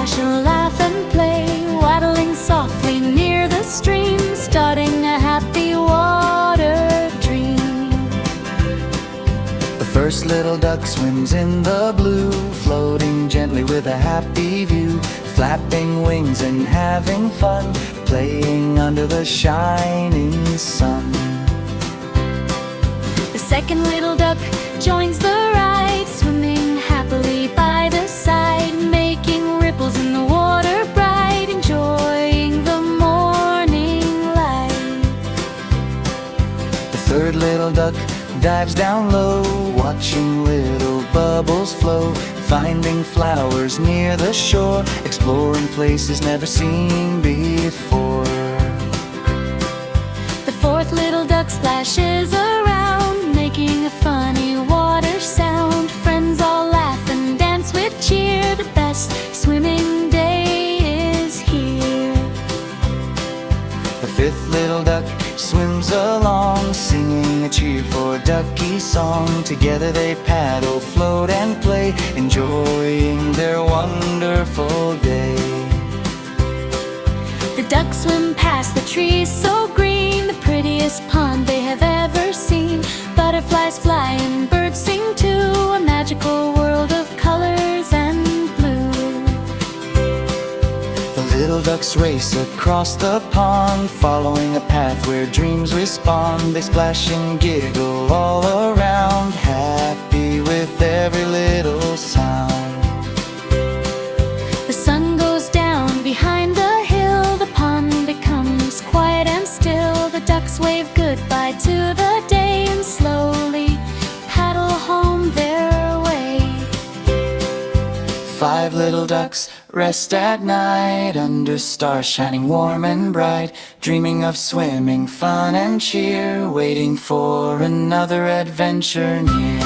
splash and laugh and play, waddling softly near the stream, starting a happy water dream. The first little duck swims in the blue, floating gently with a happy view, flapping wings and having fun, playing under the shining sun. The second little duck joins the ride, swimming happily by the side, making ripples in the water bright, enjoying the morning light. The third little duck dives down low, watching little bubbles flow, finding flowers near the shore, exploring places never seen before. The fourth little duck splashes around, making a funny water sound. Friends all laugh and dance with cheer, the best swimming day is here. The fifth little duck swims along, singing a cheerful ducky song. Together they paddle, float and play, enjoying their wonderful day. The ducks swim past the trees so green, the prettiest pond they have ever seen. Butterflies fly and birds sing too, a magical world of colors and blue. The little ducks race across the pond, following a path where dreams respond. They splash and giggle all around, happy with every little sound. The sun goes down behind the hill, the pond becomes quiet and still. The ducks wave goodbye to the day and slowly paddle home their way. Five little ducks rest at night, under stars shining warm and bright, dreaming of swimming, fun and cheer, waiting for another adventure near.